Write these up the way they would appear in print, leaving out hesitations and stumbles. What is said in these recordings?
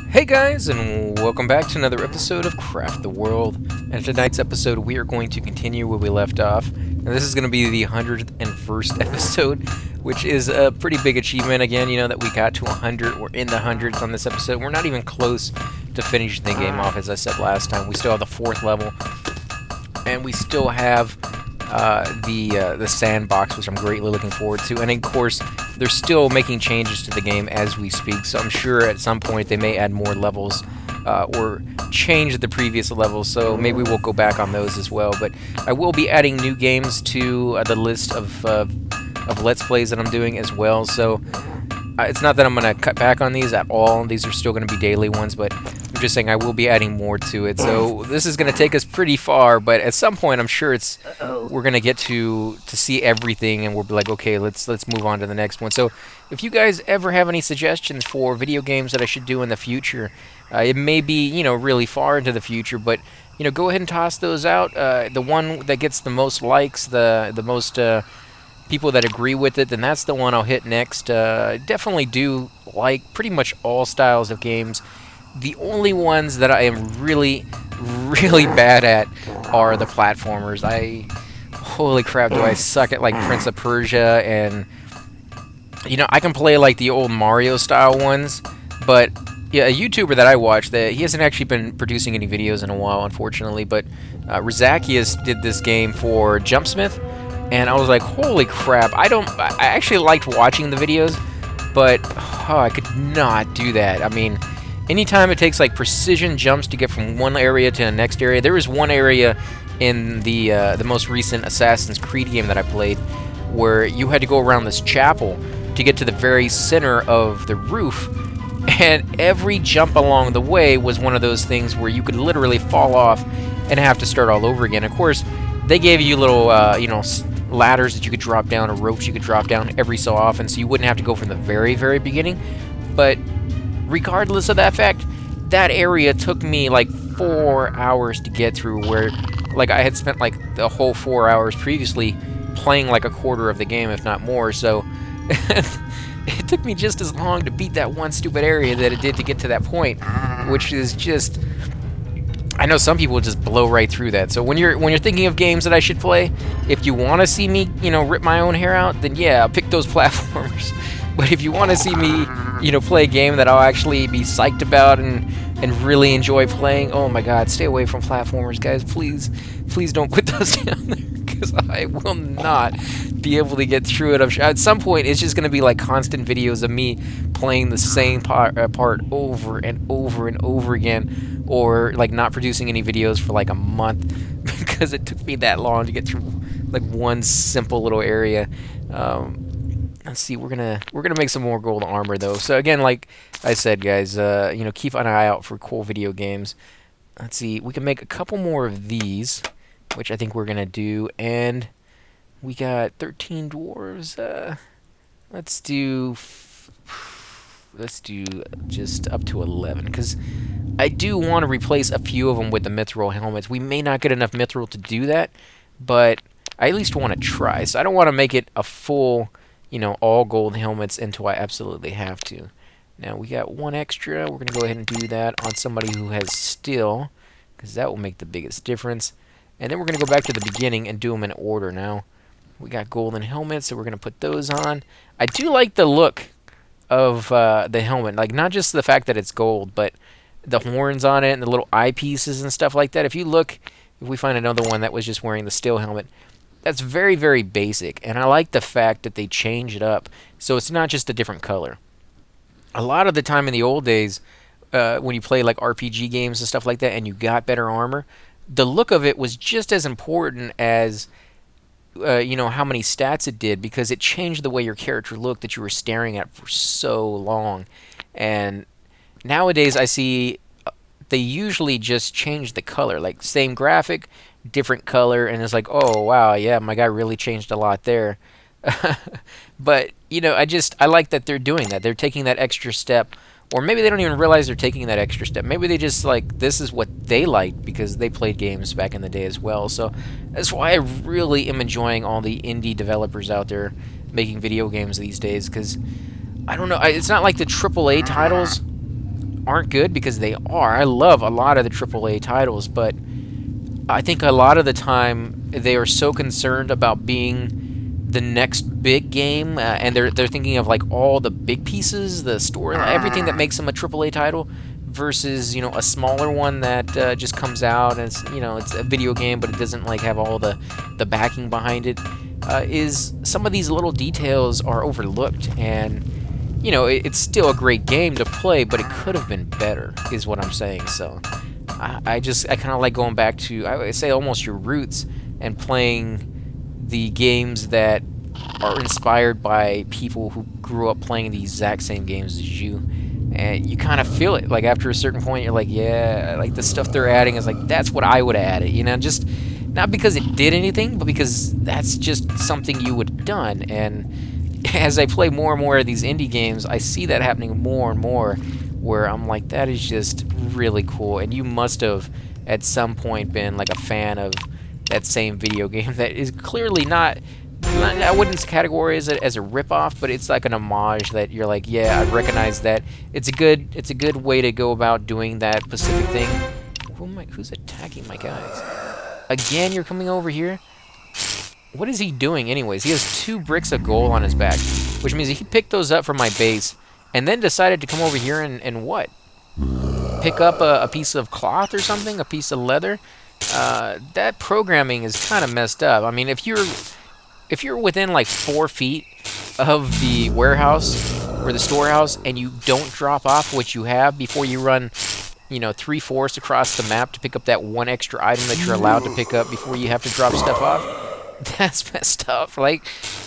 Hey guys, and welcome back to another episode of Craft the World. And tonight's episode, we are going to continue where we left off. And this is going to be the 101st episode, which is a pretty big achievement. Again, that we got to 100. We're in the hundreds on this episode. We're not even close to finishing the game off, as I said last time. We still have the 4th level, and we still have the sandbox, which I'm greatly looking forward to. And of course, they're still making changes to the game as we speak, so I'm sure at some point they may add more levels or change the previous levels, so maybe we'll go back on those as well. But I will be adding new games to the list of Let's Plays that I'm doing as well, so it's not that I'm going to cut back on these at all. These are still going to be daily ones, but I'm just saying I will be adding more to it. So this is going to take us pretty far, but at some point I'm sure we're going to get to see everything, and we'll be like, okay, let's move on to the next one. So if you guys ever have any suggestions for video games that I should do in the future, it may be really far into the future, but go ahead and toss those out. The one that gets the most likes, the most people that agree with it, then that's the one I'll hit next. Definitely do like pretty much all styles of games. The only ones that I am really bad at are the platformers. Holy crap, do I suck at like Prince of Persia, and I can play like the old Mario style ones, but yeah, a YouTuber that I watch, that he hasn't actually been producing any videos in a while, unfortunately, but Rizakias did this game for Jumpsmith, and I was like, holy crap, I actually liked watching the videos, but I could not do that. I mean, anytime it takes like precision jumps to get from one area to the next area. There was one area in the most recent Assassin's Creed game that I played where you had to go around this chapel to get to the very center of the roof, and every jump along the way was one of those things where you could literally fall off and have to start all over again. Of course, they gave you little ladders that you could drop down, or ropes you could drop down every so often, so you wouldn't have to go from the very beginning. But regardless of that fact, that area took me like 4 hours to get through, where like I had spent like the whole 4 hours previously playing like a quarter of the game, if not more. So it took me just as long to beat that one stupid area that it did to get to that point, which is just, I know some people just blow right through that. So when you're thinking of games that I should play, if you want to see me, rip my own hair out, then yeah, I'll pick those platformers. But if you want to see me, play a game that I'll actually be psyched about and really enjoy playing, oh my god, stay away from platformers, guys. Please don't put those down there, because I will not be able to get through it. I'm sure at some point it's just going to be like constant videos of me playing the same part over and over and over again, or like not producing any videos for like a month because it took me that long to get through like one simple little area. Let's see, we're gonna make some more gold armor though. So again, like I said, guys, keep an eye out for cool video games. Let's see, we can make a couple more of these, which I think we're gonna do, and we got 13 dwarves. Let's do just up to 11, because I do want to replace a few of them with the mithril helmets. We may not get enough mithril to do that, but I at least want to try. So I don't want to make it a full, all gold helmets until I absolutely have to. Now we got one extra. We're going to go ahead and do that on somebody who has steel, because that will make the biggest difference. And then we're going to go back to the beginning and do them in order now. We got golden helmets, so we're going to put those on. I do like the look of the helmet. Like, not just the fact that it's gold, but the horns on it and the little eyepieces and stuff like that. If we find another one that was just wearing the steel helmet, that's very basic, and I like the fact that they change it up so it's not just a different color. A lot of the time in the old days, when you play like RPG games and stuff like that and you got better armor, the look of it was just as important as how many stats it did, because it changed the way your character looked that you were staring at for so long. And nowadays I see they usually just change the color, like same graphic, different color, and it's like, oh wow, yeah, my guy really changed a lot there. But I like that they're doing that. They're taking that extra step, or maybe they don't even realize they're taking that extra step. Maybe they just like, this is what they like because they played games back in the day as well. So that's why I really am enjoying all the indie developers out there making video games these days, because I don't know, it's not like the AAA titles aren't good, because they are. I love a lot of the AAA titles, but I think a lot of the time they are so concerned about being the next big game, and they're thinking of like all the big pieces, the story, everything that makes them a AAA title, versus a smaller one that just comes out and it's a video game, but it doesn't like have all the backing behind it. Is some of these little details are overlooked, and it's still a great game to play, but it could have been better, is what I'm saying. So I kind of like going back to, I would say, almost your roots, and playing the games that are inspired by people who grew up playing the exact same games as you. And you kind of feel it. Like, after a certain point, you're like, yeah, like the stuff they're adding is like, that's what I would have added, just not because it did anything, but because that's just something you would have done. And as I play more and more of these indie games, I see that happening more and more, where I'm like, that is just really cool. And you must have at some point been like a fan of that same video game that is clearly not, I wouldn't categorize it as a ripoff, but it's like an homage that you're like, yeah, I recognize that. It's a good way to go about doing that specific thing. Who's attacking my guys? Again, you're coming over here? What is he doing anyways? He has 2 bricks of gold on his back, which means he picked those up from my base, and then decided to come over here and what? Pick up a piece of cloth or something? A piece of leather? That programming is kind of messed up. I mean, if you're within like 4 feet of the warehouse or the storehouse, and you don't drop off what you have before you run 3/4 across the map to pick up that one extra item that you're allowed to pick up before you have to drop stuff off, that's messed up. Like,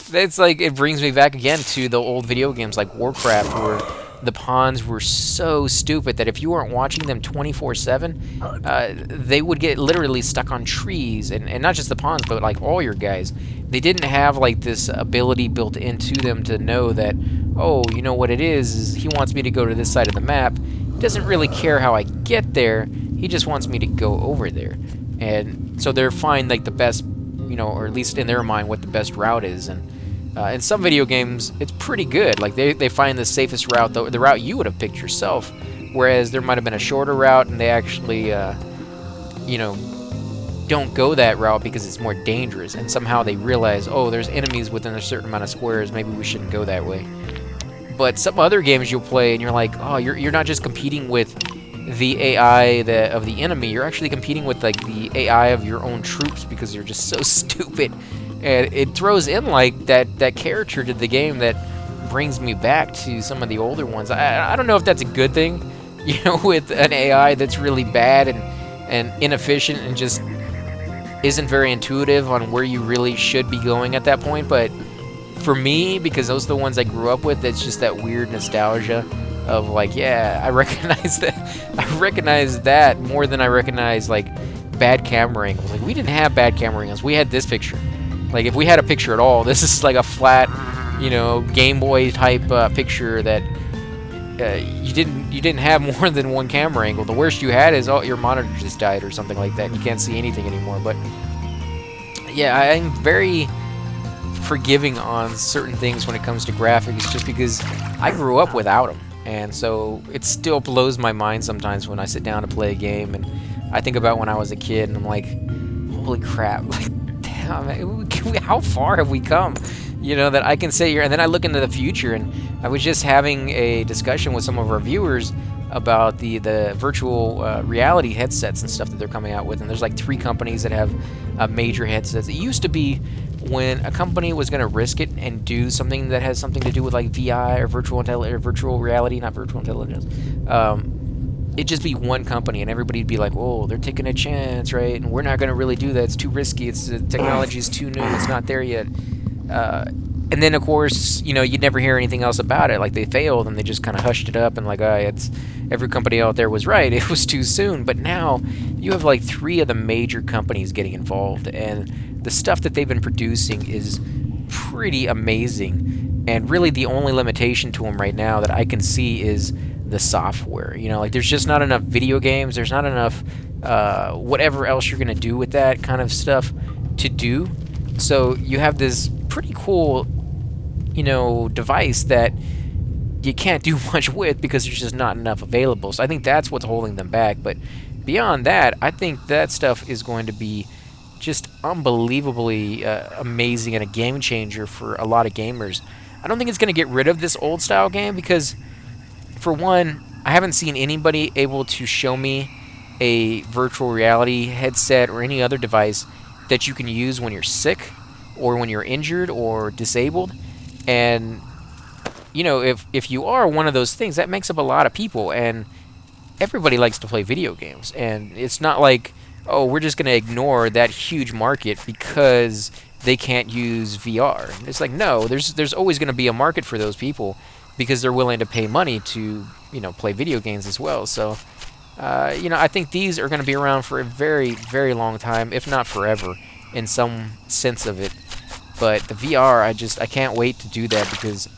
that's like, it brings me back again to the old video games like Warcraft, where the pawns were so stupid that if you weren't watching them 24/7, they would get literally stuck on trees, and not just the pawns, but like all your guys. They didn't have like this ability built into them to know that, oh, you know what it is he wants me to go to this side of the map. He doesn't really care how I get there, he just wants me to go over there. And so they're find like the best, or at least in their mind, what the best route is. And in some video games, it's pretty good. Like, they find the safest route, the route you would have picked yourself, whereas there might have been a shorter route, and they actually, don't go that route because it's more dangerous. And somehow they realize, oh, there's enemies within a certain amount of squares, maybe we shouldn't go that way. But some other games you'll play, and you're like, oh, you're not just competing with the AI of the enemy, you're actually competing with like the AI of your own troops, because you're just so stupid. And it throws in like that character to the game that brings me back to some of the older ones. I don't know if that's a good thing, with an AI that's really bad and inefficient and just isn't very intuitive on where you really should be going at that point. But for me, because those are the ones I grew up with, it's just that weird nostalgia of like, yeah, I recognize that. I recognize that more than I recognize like bad camera angles. Like, we didn't have bad camera angles. We had this picture. Like, if we had a picture at all, this is like a flat, Game Boy type picture that you didn't have more than one camera angle. The worst you had is, your monitor just died or something like that, and you can't see anything anymore. But yeah, I'm very forgiving on certain things when it comes to graphics, just because I grew up without them. And so it still blows my mind sometimes when I sit down to play a game, and I think about when I was a kid, and I'm like, holy crap, like, damn, how far have we come? That I can sit here, and then I look into the future. And I was just having a discussion with some of our viewers about the virtual reality headsets and stuff that they're coming out with. And there's like 3 companies that have major headsets. It used to be when a company was going to risk it and do something that has something to do with like VI or virtual reality, not virtual intelligence, it'd just be one company, and everybody'd be like, oh, they're taking a chance, right? And we're not going to really do that. It's too risky. The technology is too new. It's not there yet. And then, of course, you'd never hear anything else about it. Like, they failed, and they just kind of hushed it up, and like, every company out there was right. It was too soon. But now you have like 3 of the major companies getting involved, and the stuff that they've been producing is pretty amazing. And really, the only limitation to them right now that I can see is the software. Like, there's just not enough video games. There's not enough whatever else you're gonna do with that kind of stuff to do. So you have this pretty cool, device that you can't do much with because there's just not enough available. So I think that's what's holding them back. But beyond that, I think that stuff is going to be just unbelievably amazing and a game changer for a lot of gamers. I don't think it's going to get rid of this old style game because, for one, I haven't seen anybody able to show me a virtual reality headset or any other device that you can use when you're sick or when you're injured or disabled. And you know, if you are one of those things, that makes up a lot of people, and everybody likes to play video games. And it's not like, oh, we're just going to ignore that huge market because they can't use VR. It's like, no, there's always going to be a market for those people because they're willing to pay money to, you know, play video games as well. So, you know, I think these are going to be around for a very, very long time, if not forever, in some sense of it. But the VR, I can't wait to do that because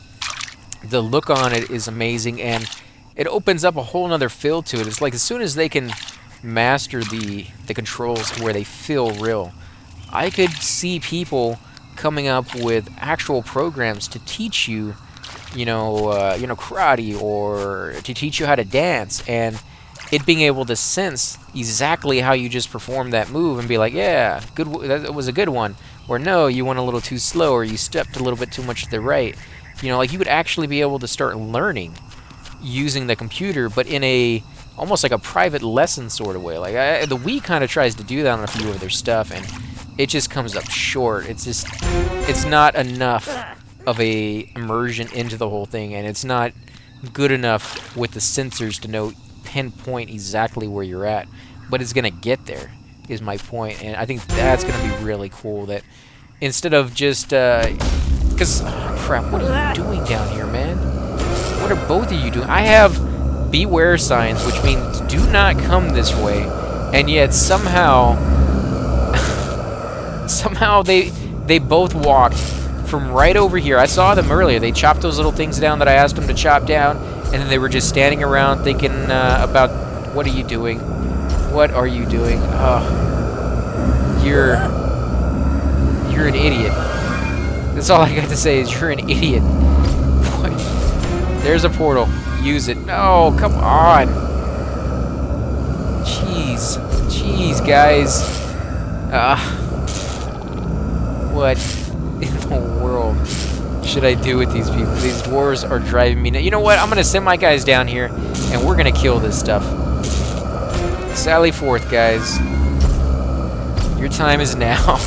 the look on it is amazing, and it opens up a whole nother feel to it. It's like as soon as they can master the controls to where they feel real, I could see people coming up with actual programs to teach you, you know, karate, or to teach you how to dance, and it being able to sense exactly how you just performed that move and be like, yeah, good, that was a good one, or no, you went a little too slow, or you stepped a little bit too much to the right. You know, like you would actually be able to start learning using the computer, but in a almost like a private lesson sort of way. Like the Wii kind of tries to do that on a few of their stuff, and it just comes up short. It's not enough of a immersion into the whole thing, and it's not good enough with the sensors to know pinpoint exactly where you're at. But it's gonna get there, is my point, and I think that's gonna be really cool. That instead of just because, crap, what are you doing down here, man? What are both of you doing? I have beware signs, which means do not come this way, and yet somehow they both walked from right over here. I saw them earlier. They chopped those little things down that I asked them to chop down, and then they were just standing around thinking about, what are you doing? What are you doing? Oh, you're an idiot. That's all I got to say is you're an idiot. Boy, there's a portal. Use it. No, come on. Jeez. Jeez, guys. What in the world should I do with these people? These dwarves are driving me nuts. You know what? I'm going to send my guys down here, and we're going to kill this stuff. Sally forth, guys. Your time is now.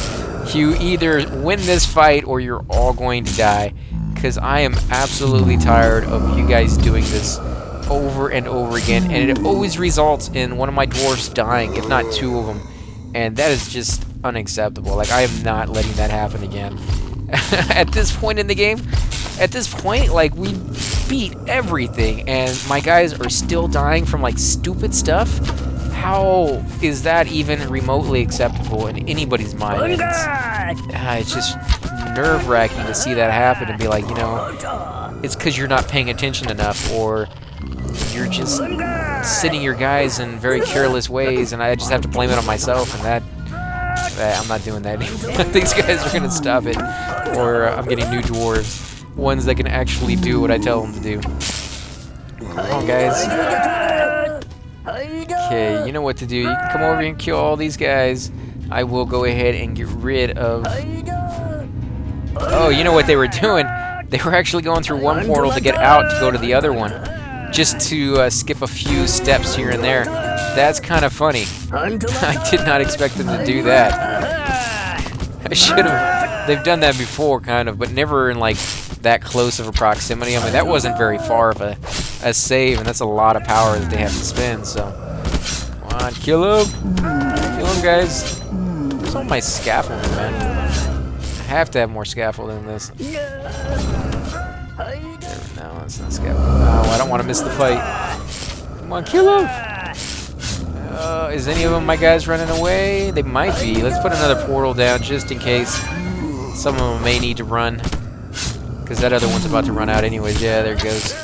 You either win this fight or you're all going to die, because I am absolutely tired of you guys doing this over and over again, and it always results in one of my dwarves dying, if not two of them, and that is just unacceptable. Like, I am not letting that happen again. At this point in the game, like, we beat everything, and my guys are still dying from, like, stupid stuff. How is that even remotely acceptable in anybody's mind? It's just nerve-wracking to see that happen and be like, you know, it's because you're not paying attention enough, or you're just sitting your guys in very careless ways, and I just have to blame it on myself, and that I'm not doing that anymore. These guys are going to stop it, or I'm getting new dwarves, ones that can actually do what I tell them to do. Come on, guys. Okay, you know what to do. You can come over here and kill all these guys. I will go ahead and get rid of... Oh, you know what they were doing? They were actually going through one portal to get out to go to the other one, just to skip a few steps here and there. That's kind of funny. I did not expect them to do that. I should have... They've done that before, kind of, but never in, like, that close of a proximity. I mean, that wasn't very far of a save, and that's a lot of power that they have to spend, so... Come on, kill him! Kill him, guys! Where's all my scaffolding, man? I have to have more scaffolding than this. No, that's not scaffolding. Oh, I don't want to miss the fight. Come on, kill him! Is any of them my guys running away? They might be. Let's put another portal down just in case. Some of them may need to run, because that other one's about to run out anyways. Yeah, there it goes.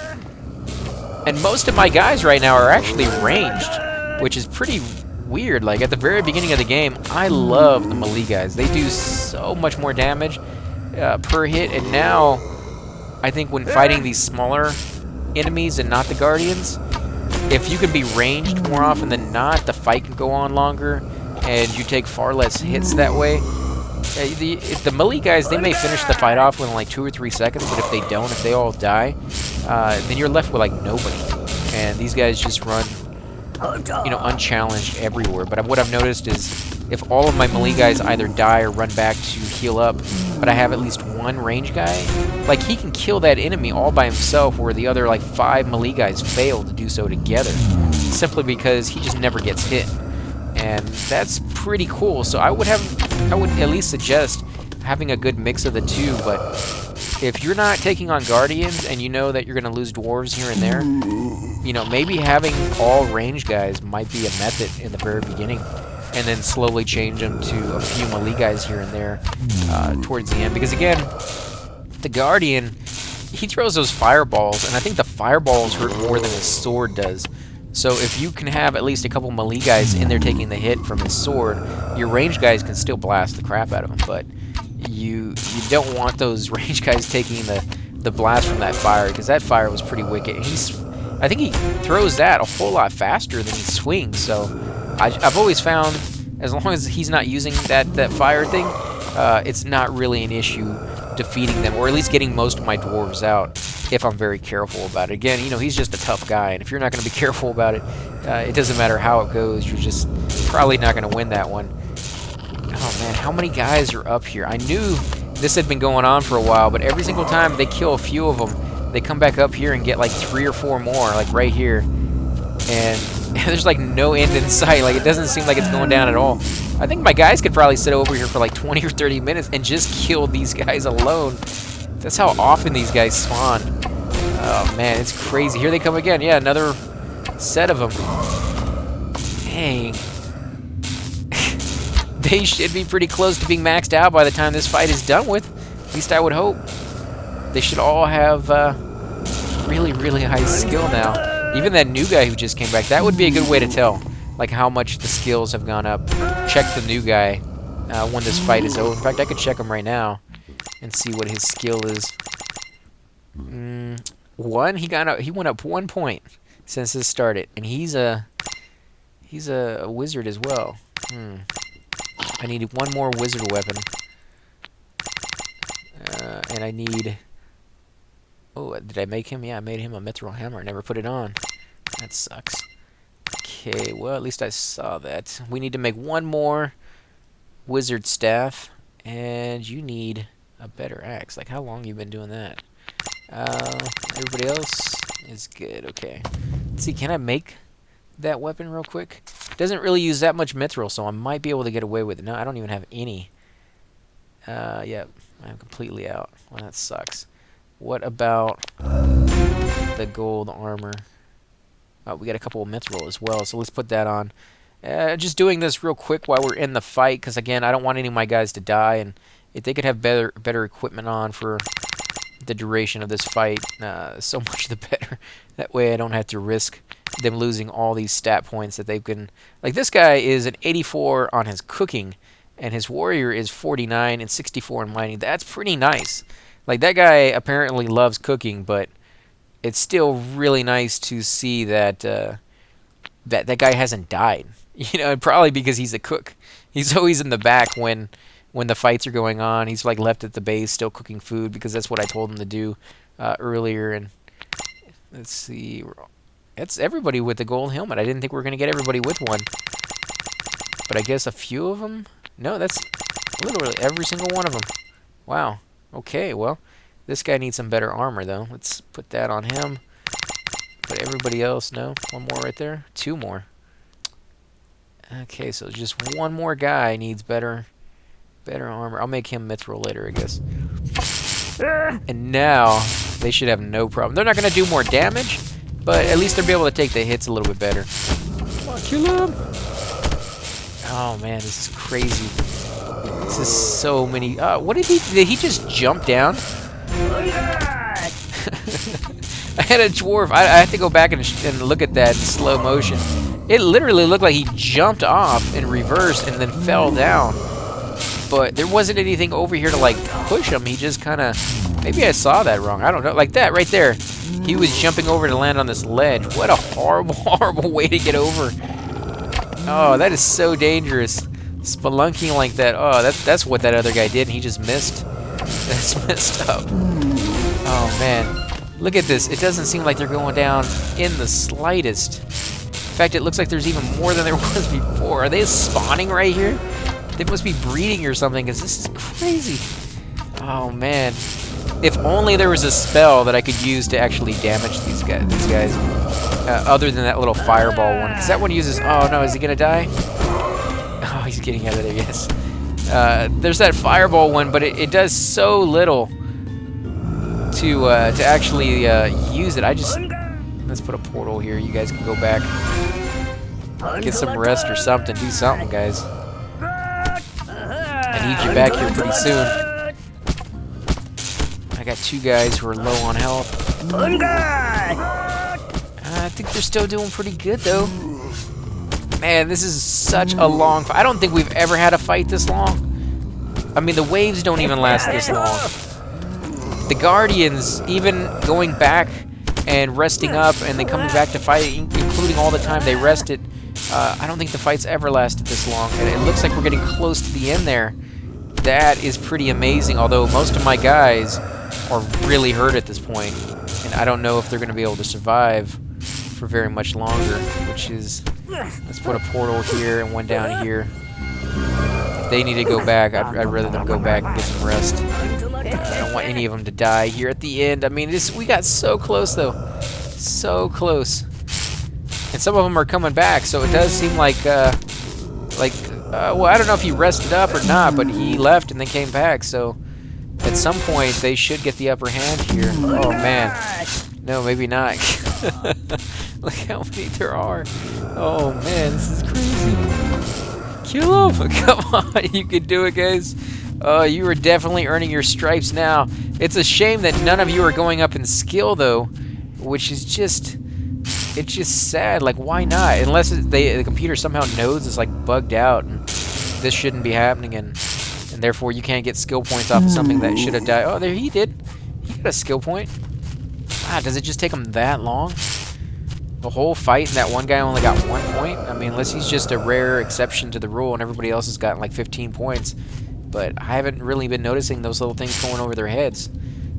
And most of my guys right now are actually ranged, which is pretty weird. Like, at the very beginning of the game, I love the melee guys. They do so much more damage per hit, and now I think when fighting these smaller enemies and not the guardians, if you can be ranged more often than not, the fight can go on longer, and you take far less hits that way. The melee guys, they may finish the fight off within like 2 or 3 seconds, but if they don't, if they all die, then you're left with like nobody. And these guys just run, you know, unchallenged everywhere. But what I've noticed is if all of my melee guys either die or run back to heal up, but I have at least one range guy, like he can kill that enemy all by himself, where the other like 5 melee guys fail to do so together, simply because he just never gets hit. And that's pretty cool. So I would at least suggest having a good mix of the two. But if you're not taking on guardians and you know that you're going to lose dwarves here and there, you know, maybe having all range guys might be a method in the very beginning, and then slowly change them to a few melee guys here and there towards the end. Because again, the guardian, he throws those fireballs, and I think the fireballs hurt more than his sword does. So if you can have at least a couple melee guys in there taking the hit from his sword, your range guys can still blast the crap out of him. But you don't want those range guys taking the blast from that fire, because that fire was pretty wicked. I think he throws that a whole lot faster than he swings. So I've always found, as long as he's not using that fire thing, it's not really an issue defeating them, or at least getting most of my dwarves out, if I'm very careful about it. Again, you know, he's just a tough guy, and if you're not going to be careful about it, it doesn't matter how it goes, you're just probably not going to win that one. Oh man, how many guys are up here? I knew this had been going on for a while, but every single time they kill a few of them, they come back up here and get like 3 or 4 more, like right here. And there's like no end in sight. Like, it doesn't seem like it's going down at all. I think my guys could probably sit over here for like 20 or 30 minutes and just kill these guys alone. That's how often these guys spawn. Oh man, it's crazy. Here they come again. Yeah, another set of them. Dang. They should be pretty close to being maxed out by the time this fight is done with. At least I would hope. They should all have really, really high skill now. Even that new guy who just came back, that would be a good way to tell, like, how much the skills have gone up. Check the new guy when this fight is over. In fact, I could check him right now and see what his skill is. 1. He went up 1 point since this started, and he's a wizard as well. I need one more wizard weapon, and I need. Oh, did I make him? Yeah, I made him a mithril hammer. I never put it on. That sucks. Okay, well, at least I saw that. We need to make one more wizard staff, and you need a better axe. Like, how long you been doing that? Everybody else is good. Okay. Let's see, can I make that weapon real quick? It doesn't really use that much mithril, so I might be able to get away with it. No, I don't even have any. Yeah, I'm completely out. Well, that sucks. What about the gold armor? Oh, we got a couple of mithril as well, so let's put that on. Just doing this real quick while we're in the fight, because again, I don't want any of my guys to die, and if they could have better equipment on for the duration of this fight, so much the better. That way I don't have to risk them losing all these stat points that they've been... Like, this guy is an 84 on his cooking, and his warrior is 49 and 64 in mining. That's pretty nice. Like, that guy apparently loves cooking, but it's still really nice to see that that guy hasn't died. You know, probably because he's a cook. He's always in the back when the fights are going on. He's like left at the base still cooking food, because that's what I told him to do earlier. And let's see, that's everybody with the gold helmet. I didn't think we were going to get everybody with one, but I guess a few of them. No, that's literally every single one of them. Wow. Okay, well, this guy needs some better armor, though. Let's put that on him. But everybody else, no? One more right there? 2 more. Okay, so just one more guy needs better armor. I'll make him mithril later, I guess. And now, they should have no problem. They're not going to do more damage, but at least they'll be able to take the hits a little bit better. Come on, kill him! Oh, man, this is crazy. This is so many... what did he just jump down? I had a dwarf. I have to go back and look at that in slow motion. It literally looked like he jumped off in reverse and then fell down. But there wasn't anything over here to, like, push him. He just kind of... Maybe I saw that wrong. I don't know. Like that right there. He was jumping over to land on this ledge. What a horrible, horrible way to get over. Oh, that is so dangerous. Spelunking like that. Oh, that's what that other guy did, and he just missed. That's messed up. Oh, man. Look at this. It doesn't seem like they're going down in the slightest. In fact, it looks like there's even more than there was before. Are they spawning right here? They must be breeding or something, because this is crazy. Oh, man. If only there was a spell that I could use to actually damage these guys. Other than that little fireball one. Because that one uses... Oh, no. Is he going to die? Oh, he's getting out of there, yes. There's that fireball one, but it does so little to actually use it. Let's put a portal here. You guys can go back. Get some rest or something. Do something, guys. I need you back here pretty soon. I got 2 guys who are low on health. I think they're still doing pretty good, though. Man, this is such a long fight. I don't think we've ever had a fight this long. I mean, the waves don't even last this long. The Guardians, even going back and resting up and then coming back to fight, including all the time they rested, I don't think the fights ever lasted this long. And it looks like we're getting close to the end there. That is pretty amazing, although most of my guys are really hurt at this point. And I don't know if they're going to be able to survive for very much longer, which is... Let's put a portal here and one down here. If they need to go back, I'd rather them go back and get some rest. I don't want any of them to die here at the end. I mean, we got so close, though. So close. And some of them are coming back, so it does seem like, well, I don't know if he rested up or not, but he left and then came back, so at some point they should get the upper hand here. Oh, man. No, maybe not. Look how many there are. Oh, man, this is crazy. Kill him. Come on, you can do it, guys. You are definitely earning your stripes now. It's a shame that none of you are going up in skill, though, which is just... It's just sad. Like, why not? Unless the computer somehow knows it's, like, bugged out, and this shouldn't be happening, and therefore you can't get skill points off of something that should have died. Oh, there he did. He got a skill point. Ah, does it just take him that long? The whole fight and that one guy only got 1 point? I mean, unless he's just a rare exception to the rule and everybody else has gotten like 15 points. But I haven't really been noticing those little things going over their heads.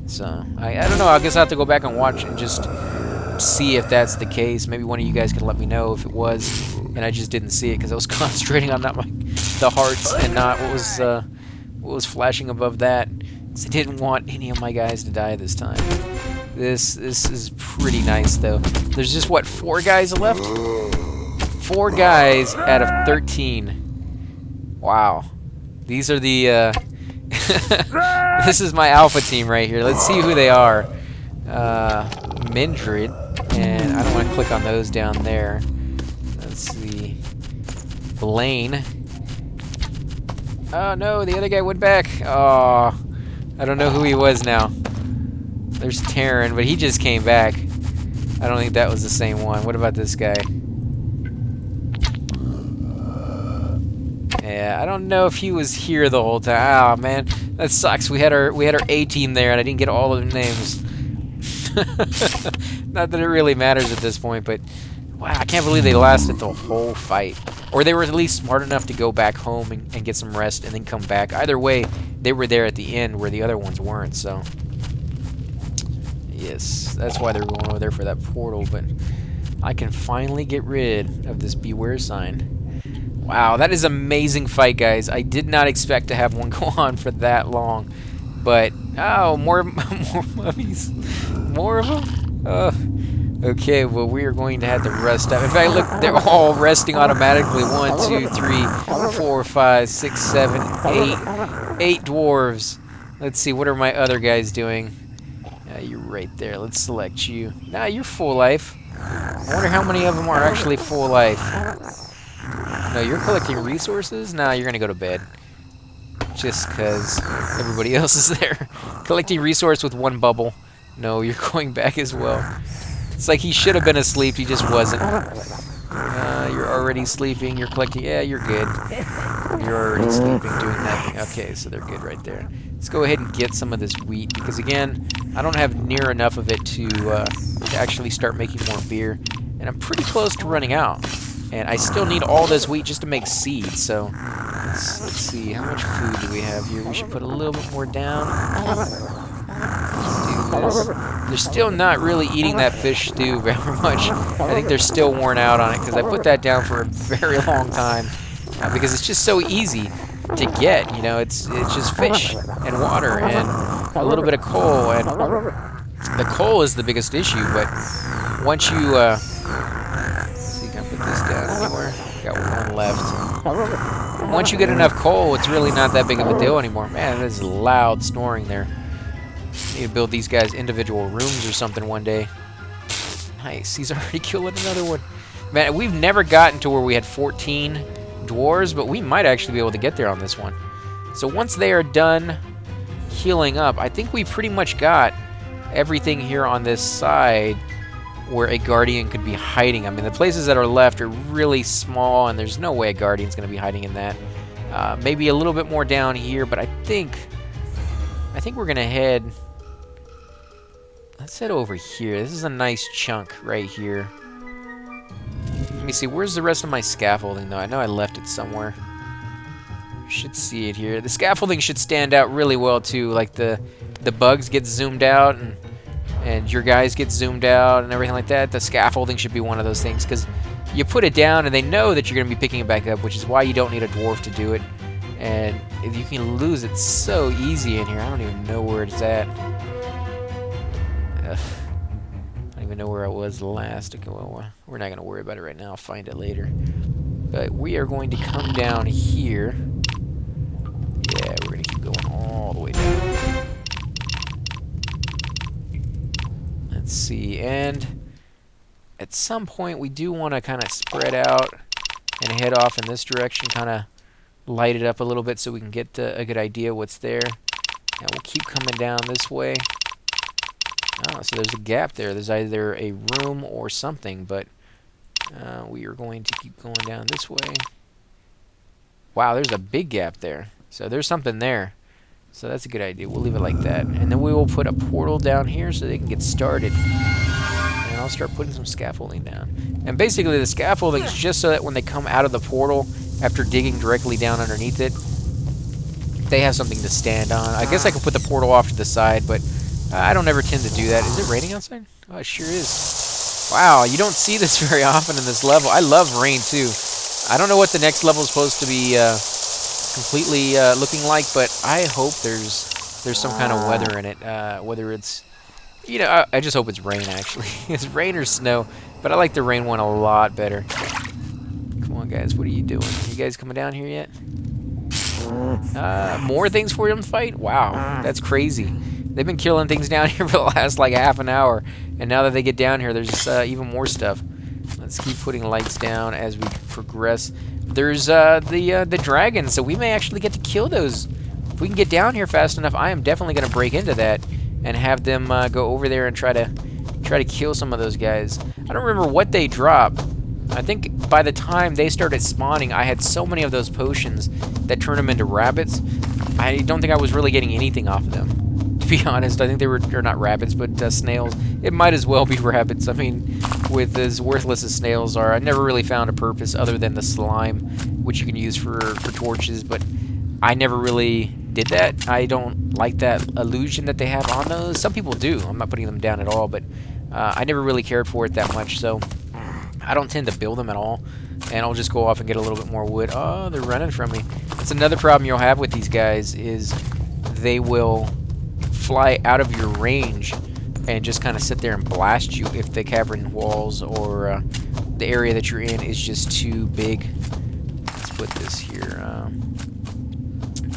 So, I don't know. I guess I'll have to go back and watch and just see if that's the case. Maybe one of you guys can let me know if it was. And I just didn't see it because I was concentrating on the hearts and not what was flashing above that. Because I didn't want any of my guys to die this time. This is pretty nice, though. There's just, what, 4 guys left? 4 guys out of 13. Wow. These are the, this is my alpha team right here. Let's see who they are. Mindred. And I don't want to click on those down there. Let's see. Blaine. Oh, no, the other guy went back. Oh, I don't know who he was now. There's Terran, but he just came back. I don't think that was the same one. What about this guy? Yeah, I don't know if he was here the whole time. Oh man, that sucks. We had our A team there, and I didn't get all of their names. Not that it really matters at this point, but wow, I can't believe they lasted the whole fight. Or they were at least smart enough to go back home and get some rest and then come back. Either way, they were there at the end where the other ones weren't. So. Yes, that's why they're going over there for that portal, but I can finally get rid of this beware sign. Wow, that is an amazing fight, guys. I did not expect to have one go on for that long, but, oh, more mummies. More of them? Okay, well, we are going to have to rest up. In fact, look, they're all resting automatically. 1, 2, 3, 4, 5, 6, 7, 8 dwarves. Let's see, what are my other guys doing? You're right there. Let's select you. Nah, you're full life. I wonder how many of them are actually full life. No, you're collecting resources? Nah, you're gonna go to bed. Just because everybody else is there. Collecting resource with 1 bubble. No, you're going back as well. It's like he should have been asleep, he just wasn't. You're already sleeping. You're collecting. Yeah, you're good. You're already sleeping, doing nothing. Okay, so they're good right there. Let's go ahead and get some of this wheat because, again, I don't have near enough of it to actually start making more beer. And I'm pretty close to running out. And I still need all this wheat just to make seeds. So let's see. How much food do we have here? We should put a little bit more down. Let's do this. They're still not really eating that fish stew very much. I think they're still worn out on it because I put that down for a very long time because it's just so easy to get. You know, it's just fish and water and a little bit of coal, and the coal is the biggest issue. But once you let's see, can I put this down anywhere? Got one left. Once you get enough coal, it's really not that big of a deal anymore. Man, there's loud snoring there. Need to build these guys individual rooms or something one day. Nice, he's already killing another one. Man, we've never gotten to where we had 14 dwarves, but we might actually be able to get there on this one. So once they are done healing up, I think we pretty much got everything here on this side where a guardian could be hiding. I mean, the places that are left are really small, and there's no way a guardian's going to be hiding in that. Maybe a little bit more down here, but I think we're going to head... Let's head over here. This is a nice chunk right here. Let me see. Where's the rest of my scaffolding, though? I know I left it somewhere. Should see it here. The scaffolding should stand out really well, too. Like, the bugs get zoomed out, and your guys get zoomed out, and everything like that. The scaffolding should be one of those things, because you put it down, and they know that you're going to be picking it back up, which is why you don't need a dwarf to do it. And if you can lose it so easy in here, I don't even know where it's at. Ugh. I don't even know where I was last. Okay, well, we're not going to worry about it right now. I'll find it later. But we are going to come down here. Yeah, we're going to keep going all the way down. Let's see. And at some point, we do want to kind of spread out and head off in this direction, kind of light it up a little bit so we can get a good idea what's there. And we'll keep coming down this way. Oh, so there's a gap there. There's either a room or something, but we are going to keep going down this way. Wow, there's a big gap there. So there's something there. So that's a good idea. We'll leave it like that. And then we will put a portal down here so they can get started. And I'll start putting some scaffolding down. And basically the scaffolding is just so that when they come out of the portal, after digging directly down underneath it, they have something to stand on. I guess I could put the portal off to the side, but I don't ever tend to do that. Is it raining outside? Oh, it sure is. Wow, you don't see this very often in this level. I love rain, too. I don't know what the next level is supposed to be completely looking like, but I hope there's some kind of weather in it. Whether it's... You know, I just hope it's rain, actually. It's rain or snow, but I like the rain one a lot better. Come on, guys. What are you doing? You guys coming down here yet? More things for them to fight? Wow, that's crazy. They've been killing things down here for the last, like, half an hour. And now that they get down here, there's even more stuff. Let's keep putting lights down as we progress. There's the dragons, so we may actually get to kill those. If we can get down here fast enough, I am definitely going to break into that and have them go over there and try to kill some of those guys. I don't remember what they drop. I think by the time they started spawning, I had so many of those potions that turn them into rabbits. I don't think I was really getting anything off of them. To be honest, I think they were not rabbits, but snails. It might as well be rabbits. I mean, with as worthless as snails are, I never really found a purpose other than the slime, which you can use for torches, but I never really did that. I don't like that illusion that they have on those. Some people do. I'm not putting them down at all, but I never really cared for it that much, so I don't tend to build them at all, and I'll just go off and get a little bit more wood. Oh, they're running from me. That's another problem you'll have with these guys, is they will fly out of your range and just kind of sit there and blast you if the cavern walls or the area that you're in is just too big. Let's put this here.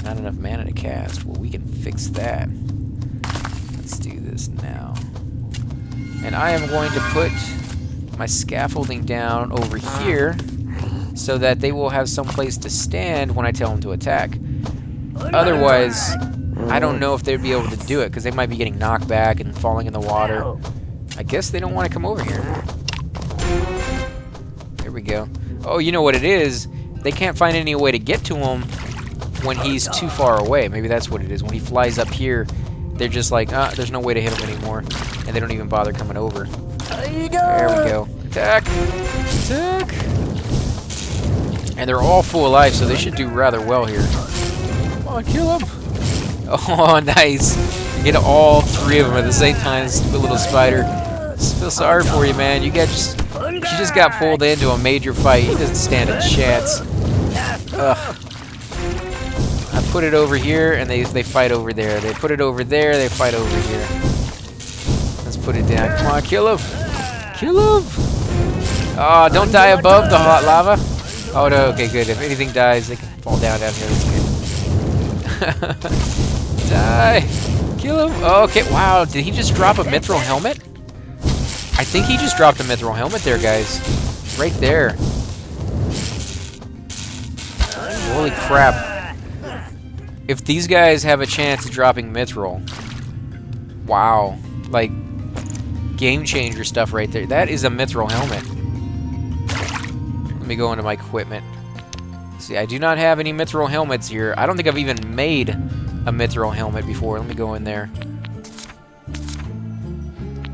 Not enough mana to cast. Well, we can fix that. Let's do this now. And I am going to put my scaffolding down over here so that they will have some place to stand when I tell them to attack. Otherwise, I don't know if they'd be able to do it, because they might be getting knocked back and falling in the water. I guess they don't want to come over here. There we go. Oh, you know what it is? They can't find any way to get to him when he's too far away. Maybe that's what it is. When he flies up here, they're just like, there's no way to hit him anymore. And they don't even bother coming over. There we go. Attack! Attack! And they're all full of life, so they should do rather well here. Come on, kill him! Oh, nice! You get all three of them at the same time, stupid little spider. Just feel sorry for you, man. You just got pulled into a major fight. He doesn't stand a chance. Ugh. I put it over here, and they fight over there. They put it over there, they fight over here. Let's put it down. Come on, kill him! Kill him! Oh, don't die above the hot lava. Oh, no, okay, good. If anything dies, they can fall down here. That's good. Die! Kill him! Oh, okay, wow, did he just drop a mithril helmet? I think he just dropped a mithril helmet there, guys. Right there. Holy crap. If these guys have a chance of dropping mithril, wow. Like, game changer stuff right there. That is a mithril helmet. Let me go into my equipment. See, I do not have any mithril helmets here. I don't think I've even made a mithril helmet before. Let me go in there.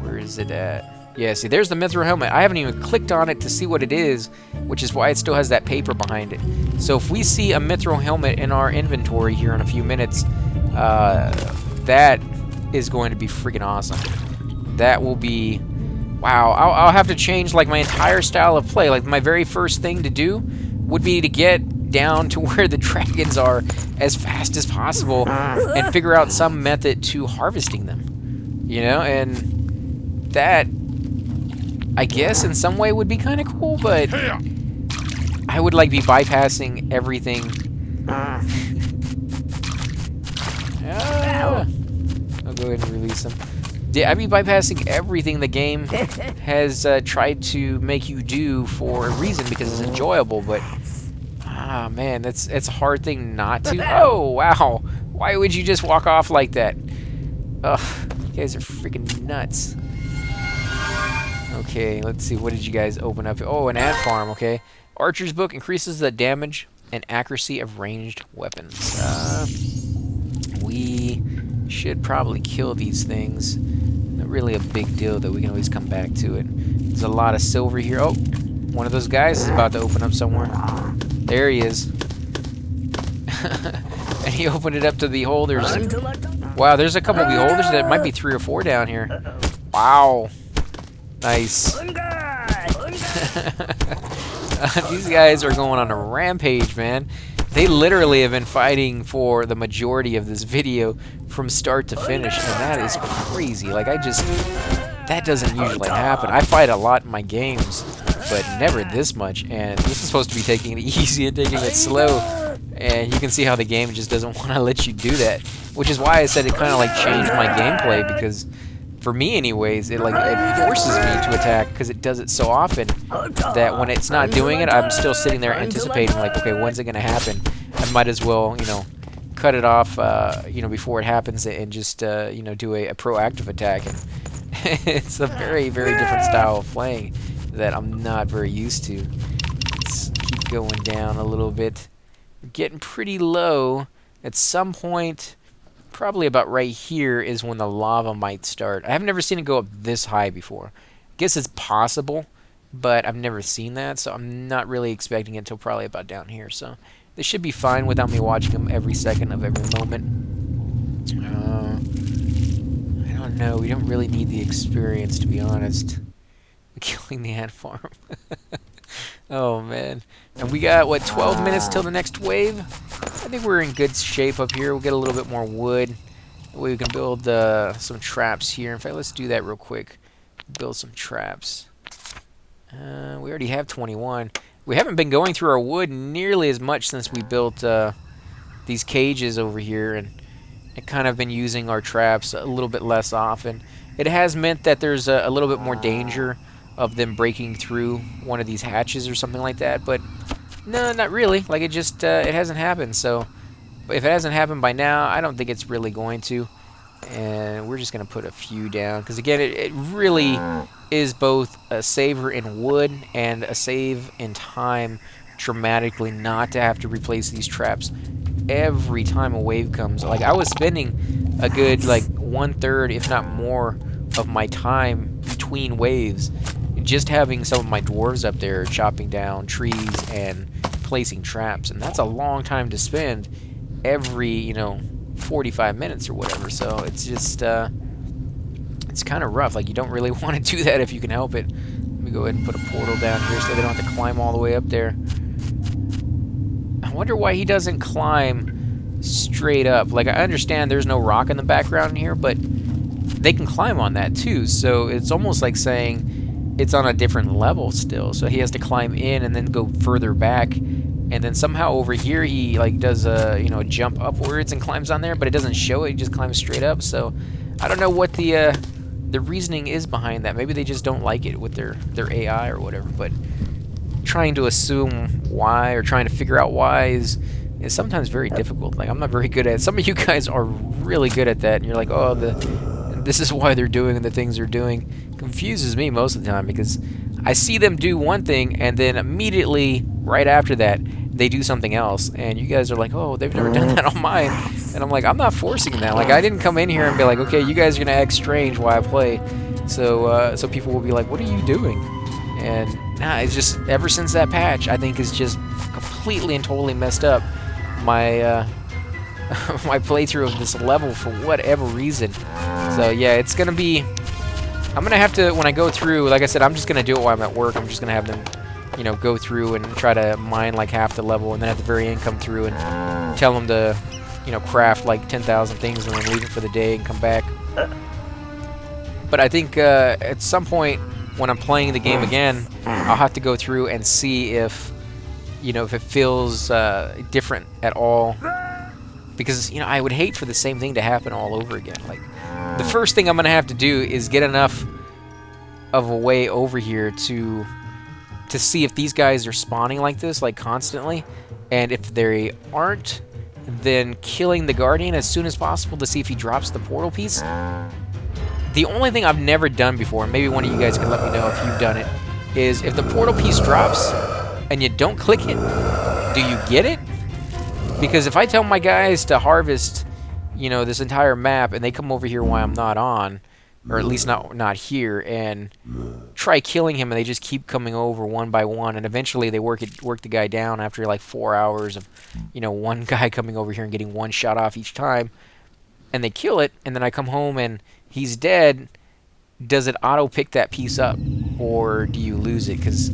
Where is it at? Yeah, see, there's the mithril helmet. I haven't even clicked on it to see what it is, which is why it still has that paper behind it. So if we see a mithril helmet in our inventory here in a few minutes, that is going to be freaking awesome. That will be... Wow, I'll have to change, like, my entire style of play. Like, my very first thing to do would be to get down to where the dragons are as fast as possible and figure out some method to harvesting them. You know, and that... I guess in some way would be kind of cool, but I would like be bypassing everything. I'll go ahead and release him. Yeah, I'd be bypassing everything the game has tried to make you do for a reason because it's enjoyable, but man, it's a hard thing not to. Oh, wow. Why would you just walk off like that? Ugh, you guys are freaking nuts. Okay, let's see. What did you guys open up? Oh, an ant farm. Okay. Archer's book increases the damage and accuracy of ranged weapons. We should probably kill these things. Not really a big deal, though. We can always come back to it. There's a lot of silver here. Oh, one of those guys is about to open up somewhere. There he is. And he opened it up to the beholders. Wow, there's a couple beholders. That might be 3 or 4 down here. Wow. Nice. These guys are going on a rampage, man. They literally have been fighting for the majority of this video from start to finish, and that is crazy. Like, that doesn't usually happen. I fight a lot in my games, but never this much, and this is supposed to be taking it easy and taking it slow, and you can see how the game just doesn't want to let you do that, which is why I said it kind of like changed my gameplay, because for me anyways, it forces me to attack because it does it so often that when it's not doing it, I'm still sitting there anticipating, like, okay, when's it going to happen? I might as well, you know, cut it off, you know, before it happens and just, you know, do a proactive attack. And it's a very, very different style of playing that I'm not very used to. Let's keep going down a little bit. We're getting pretty low. At some point... Probably about right here is when the lava might start. I have never seen it go up this high before. I guess it's possible, but I've never seen that, so I'm not really expecting it until probably about down here. So this should be fine without me watching them every second of every moment. I don't know. We don't really need the experience, to be honest. Killing the ant farm. Oh, man. And we got, what, 12 minutes till the next wave? I think we're in good shape up here. We'll get a little bit more wood. That way we can build some traps here. In fact, let's do that real quick. Build some traps. We already have 21. We haven't been going through our wood nearly as much since we built these cages over here. And kind of been using our traps a little bit less often. It has meant that there's a little bit more danger of them breaking through one of these hatches or something like that, but no, not really. Like, it just it hasn't happened. So if it hasn't happened by now, I don't think it's really going to. And we're just going to put a few down. Because, again, it really is both a saver in wood and a save in time dramatically not to have to replace these traps every time a wave comes. Like, I was spending a good, like, 1/3, if not more, of my time between waves just having some of my dwarves up there chopping down trees and placing traps. And that's a long time to spend every, you know, 45 minutes or whatever. So it's just, it's kind of rough. Like, you don't really want to do that if you can help it. Let me go ahead and put a portal down here so they don't have to climb all the way up there. I wonder why he doesn't climb straight up. Like, I understand there's no rock in the background here, but they can climb on that too. So it's almost like saying it's on a different level still. So he has to climb in and then go further back. And then somehow over here he like does a, you know, a jump upwards and climbs on there, but it doesn't show it. He just climbs straight up. So I don't know what the reasoning is behind that. Maybe they just don't like it with their AI or whatever. But trying to assume why or trying to figure out why is sometimes very difficult. Like, I'm not very good at it. Some of you guys are really good at that, and you're like, oh, this is why they're doing the things they're doing. Confuses me most of the time because I see them do one thing and then immediately right after that they do something else, and you guys are like, oh, they've never done that on mine. And I'm like, I'm not forcing that. Like, I didn't come in here and be like, okay, you guys are gonna act strange while I play, so people will be like, what are you doing? And nah, it's just ever since that patch, I think, is just completely and totally messed up my my playthrough of this level for whatever reason. So yeah, it's gonna be, I'm gonna have to, when I go through, like I said, I'm just gonna do it while I'm at work. I'm just gonna have them, you know, go through and try to mine like half the level, and then at the very end come through and tell them to, you know, craft like 10,000 things and then leave it for the day and come back. But I think at some point when I'm playing the game again, I'll have to go through and see if, you know, if it feels different at all. Because, you know, I would hate for the same thing to happen all over again. Like, the first thing I'm going to have to do is get enough of a way over here to see if these guys are spawning like this, like, constantly. And if they aren't, then killing the Guardian as soon as possible to see if he drops the portal piece. The only thing I've never done before, and maybe one of you guys can let me know if you've done it, is if the portal piece drops and you don't click it, do you get it? Because if I tell my guys to harvest, you know, this entire map, and they come over here while I'm not on, or at least not here, and try killing him, and they just keep coming over one by one, and eventually they work the guy down after like 4 hours of, you know, one guy coming over here and getting one shot off each time, and they kill it, and then I come home and he's dead. Does it auto pick that piece up, or do you lose it? Because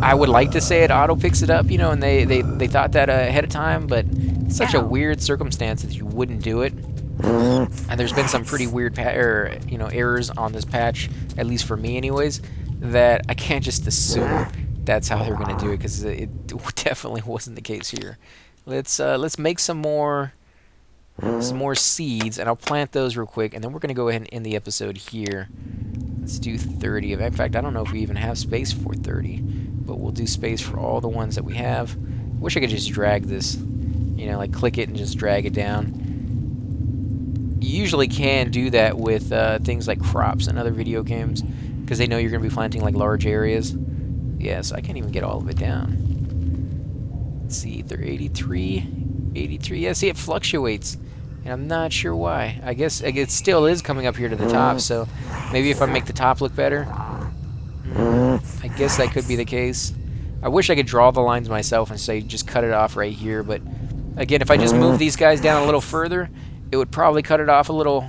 I would like to say it auto picks it up, you know, and they thought that ahead of time, but it's such a weird circumstance that you wouldn't do it. And there's been some pretty weird errors on this patch, at least for me anyways, that I can't just assume that's how they're going to do it, because it definitely wasn't the case here. Let's make some more seeds, and I'll plant those real quick, and then we're going to go ahead and end the episode here. Let's do 30 of it. In fact, I don't know if we even have space for 30, but we'll do space for all the ones that we have. Wish I could just drag this, you know, like click it and just drag it down. You usually can do that with things like crops and other video games, because they know you're going to be planting like large areas. Yeah, so I can't even get all of it down. Let's see, they're 83. Yeah, see, it fluctuates, and I'm not sure why. I guess it still is coming up here to the top, so maybe if I make the top look better, I guess that could be the case. I wish I could draw the lines myself and say just cut it off right here, but again, if I just move these guys down a little further, it would probably cut it off a little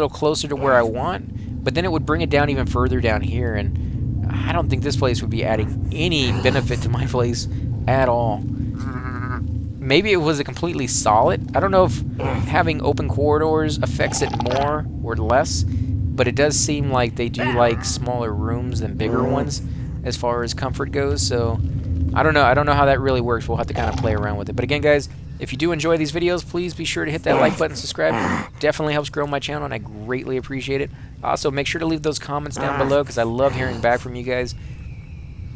closer to where I want, but then it would bring it down even further down here, and I don't think this place would be adding any benefit to my place at all. Maybe it was a completely solid. I don't know if having open corridors affects it more or less, but it does seem like they do like smaller rooms than bigger ones as far as comfort goes. So I don't know. I don't know how that really works. We'll have to kind of play around with it. But again, guys, if you do enjoy these videos, please be sure to hit that like button, subscribe. Definitely helps grow my channel, and I greatly appreciate it. Also, make sure to leave those comments down below, because I love hearing back from you guys.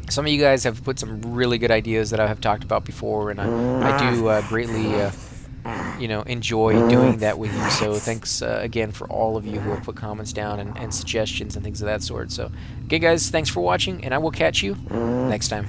Some of you guys have put some really good ideas that I have talked about before, and I do greatly enjoy doing that with you. So thanks again for all of you who have put comments down and suggestions and things of that sort. So, okay, guys, thanks for watching, and I will catch you next time.